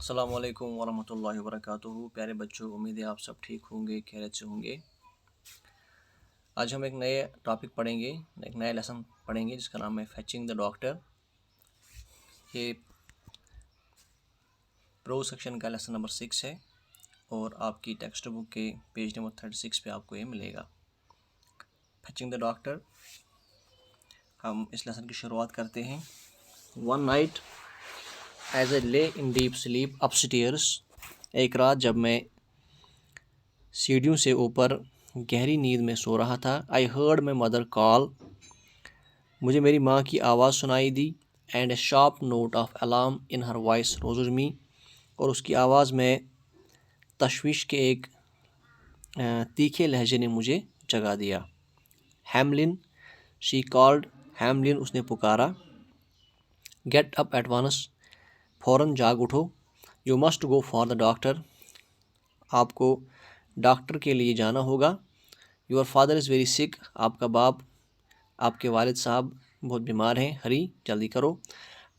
السلام علیکم ورحمۃ اللہ وبرکاتہ۔ پیارے بچوں، امید ہے آپ سب ٹھیک ہوں گے، خیریت سے ہوں گے۔ آج ہم ایک نئے ٹاپک پڑھیں گے، ایک نیا لیسن پڑھیں گے جس کا نام ہے فیچنگ دا ڈاکٹر۔ یہ پرو سیکشن کا لیسن نمبر 6 ہے اور آپ کی ٹیکسٹ بک کے پیج نمبر 36 پہ آپ کو یہ ملے گا۔ فیچنگ دا ڈاکٹر، ہم اس لیسن کی شروعات کرتے ہیں۔ ون نائٹ ایز اے لے ان ڈیپ سلیپ اپ سٹیئرس، ایک رات جب میں سیڑھیوں سے اوپر گہری نیند میں سو رہا تھا، آئی ہرڈ مائی مدر کال، مجھے میری ماں کی آواز سنائی دی، and a sharp note of alarm in her voice rose می، اور اس کی آواز میں تشویش کے ایک تیکھے لہجے نے مجھے جگا دیا۔ ہیملن، شی کالڈ، ہیملن، اس نے پکارا۔ گیٹ اپ ایٹ ونس، فوراً جاگ اٹھو۔ You must go for the doctor, آپ کو ڈاکٹر کے لیے جانا ہوگا۔ یور فادر از ویری سک، آپ کا باپ، آپ کے والد صاحب بہت بیمار ہیں۔ ہری، جلدی کرو۔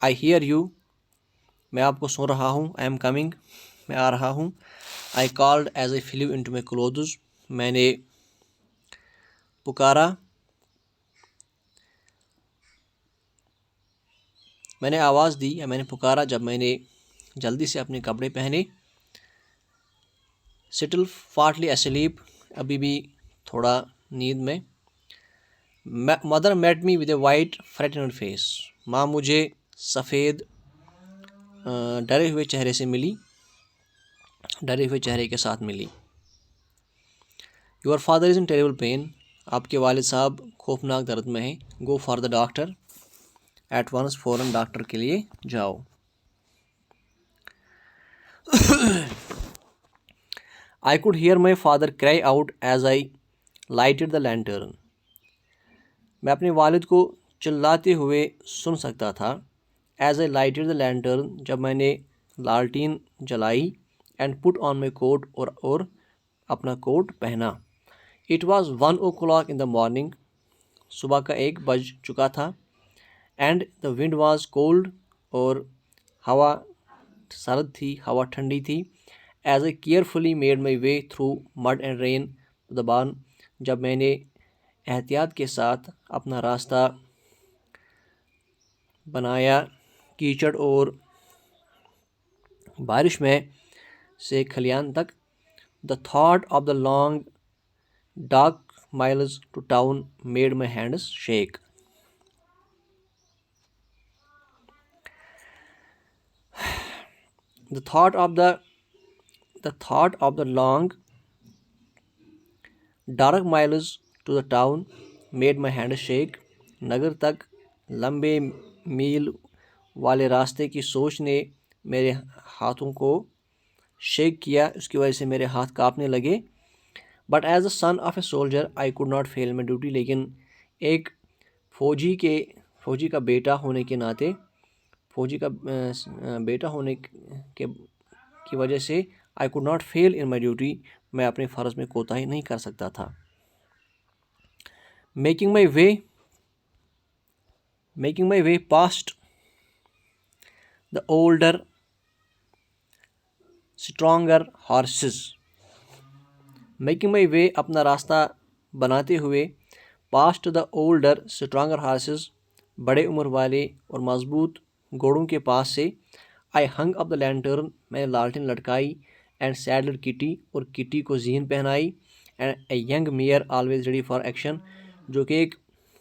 آئی ہیئر یو، میں آپ کو سن رہا ہوں۔ آئی ایم کمنگ، میں آ رہا ہوں۔ I called as I flew into my clothes, میں نے پکارا، میں نے آواز دی یا میں نے پکارا جب میں نے جلدی سے اپنے کپڑے پہنے۔ سٹل فارٹلی اسلیپ، ابھی بھی تھوڑا نیند میں۔ Mother met me with a white frightened face, ماں مجھے سفید ڈرے ہوئے چہرے سے ملی، ڈرے ہوئے چہرے کے ساتھ ملی۔ Your father is in terrible pain, آپ کے والد صاحب خوفناک درد میں ہیں۔ Go for the doctor, at once, فوراً ڈاکٹر کے لیے جاؤ۔ I could hear my father cry out as I lighted the lantern. میں اپنے والد کو چلاتے ہوئے سن سکتا تھا۔ As I lighted the lantern، جب میں نے لالٹین جلائی۔ And put on my coat، اور اپنا کوٹ پہنا۔ It was 1 o'clock in the morning، صبح کا 1 بج چکا تھا۔ And the wind was cold، اور ہوا سرد تھی، ہوا ٹھنڈی تھی۔ As I carefully made my way through mud and rain to the barn، جب میں نے احتیاط کے ساتھ اپنا راستہ بنایا کیچڑ اور بارش میں سے کھلیان تک۔ The thought of the long dark miles to town made my hands shake۔ The thought of the long dark miles to the town made my hands shake۔ Nagar تک لمبے میل والے راستے کی سوچ نے میرے ہاتھوں کو شیک کیا، اس کی وجہ سے میرے ہاتھ کانپنے لگے۔ But as the son of a soldier I could not fail my duty، لیکن ایک فوجی کا بیٹا ہونے کے ناطے، فوجی کا بیٹا ہونے کی وجہ سے I could not fail in my duty، میں اپنے فرض میں کوتاہی نہیں کر سکتا تھا۔ Making my way past the older stronger horses، making my way، اپنا راستہ بناتے ہوئے، past the older stronger horses، بڑے عمر والے اور مضبوط گھوڑوں کے پاس سے۔ I hung up the lantern، میں نے لالٹین لٹکائی۔ And saddled Kitty، اور کٹی کو زین پہنائی۔ And a young mare always ready for action، جو کہ ایک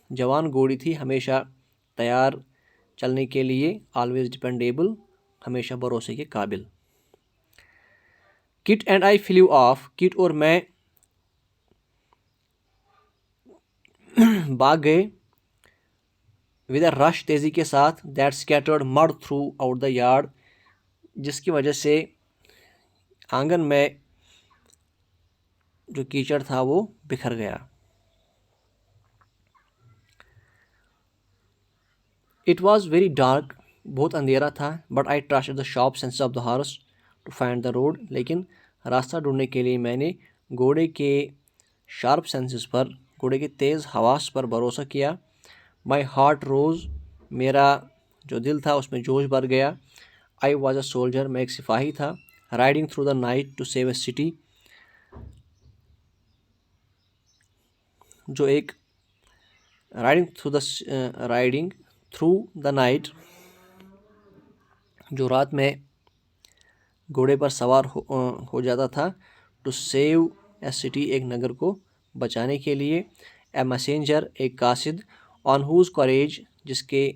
جوان گھوڑی تھی، ہمیشہ تیار چلنے کے لیے۔ always dependable، ہمیشہ بھروسے کے قابل۔ Kit and I flew off، کٹ اور میں بھاگ گئے۔ with a rush، تیزی کے ساتھ۔ that scattered mud throughout the yard، جس کی وجہ سے آنگن میں جو کیچڑ تھا وہ بکھر گیا۔ It was very dark، بہت اندھیرا تھا۔ But I trusted the sharp sense of the horse to find the road، لیکن راستہ ڈھونڈنے کے لیے میں نے گھوڑے کے شارپ سینسز پر، گھوڑے کے تیز حواس پر بھروسہ کیا۔ My heart rose، میرا جو دل تھا اس میں جوش بھر گیا۔ I was a soldier, میں ایک سپاہی تھا. Riding through the night to save a city, جو ایک riding through the night جو رات میں گھوڑے پر سوار ہو جاتا تھا. to save a city, ایک نگر کو بچانے کے لیے. a messenger, ایک قاصد. on whose courage, جس کے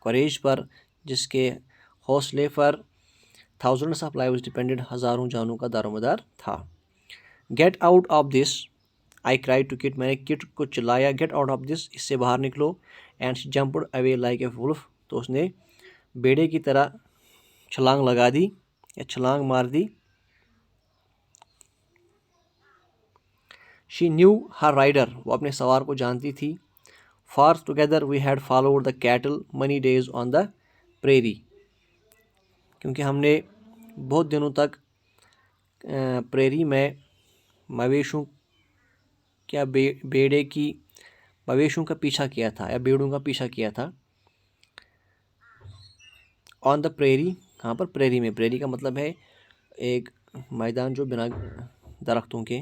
courage پر، جس کے حوصلے پر thousands of lives depended، ہزاروں جانوں کا دارومدار تھا. get out of this, I cried to Kit، میں نے کٹ کو چلایا. get out of this، اس سے باہر نکلو. and she jumped away like a wolf، تو اس نے بیڑے کی طرح چھلانگ لگا دی یا چھلانگ مار دی. she knew her rider، وہ اپنے سوار کو جانتی تھی. for together we had followed the cattle many days on the prairie، کیونکہ ہم نے بہت دنوں تک پریری میں مویشوں مویشوں کا پیچھا کیا تھا یا بیڑوں کا پیچھا کیا تھا. آن دا پریری، کہاں پر؟ پریری میں. پریری کا مطلب ہے ایک میدان جو بنا درختوں کے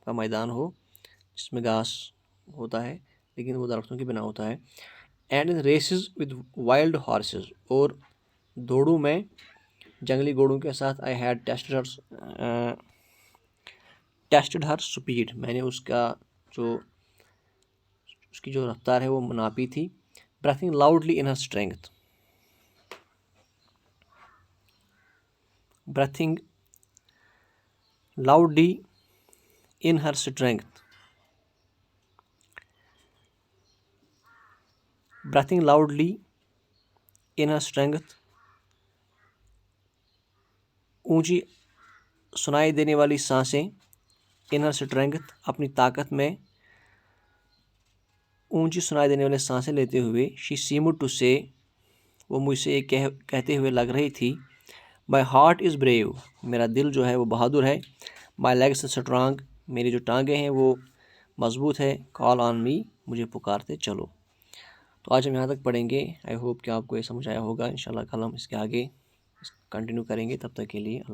کا میدان ہو، جس میں گھاس ہوتا ہے لیکن وہ درختوں کے بنا ہوتا ہے. And in races with wild horses, اور دوڑوں میں جنگلی گھوڑوں کے ساتھ. I had tested her speed, میں نے اس کی جو رفتار ہے وہ ناپی تھی. Breathing loudly in Hare strength, breathing loudly in her strength، breathing loudly in her strength، اونچی سنائی دینے والی سانسیں. in her strength، اپنی طاقت میں اونچی سنائی دینے والی سانسیں لیتے ہوئے. she seemed to say، وہ مجھ سے کہتے ہوئے لگ رہی تھی. my heart is brave، میرا دل جو ہے وہ بہادر ہے. my legs are strong، میری جو ٹانگیں ہیں وہ مضبوط ہے. call on me، مجھے پکارتے چلو. تو آج ہم یہاں تک پڑھیں گے. آئی ہوپ کہ آپ کو یہ سمجھ آیا ہوگا. انشاءاللہ کل ہم اس کے آگے کنٹینیو کریں گے. تب تک کے لیے اللہ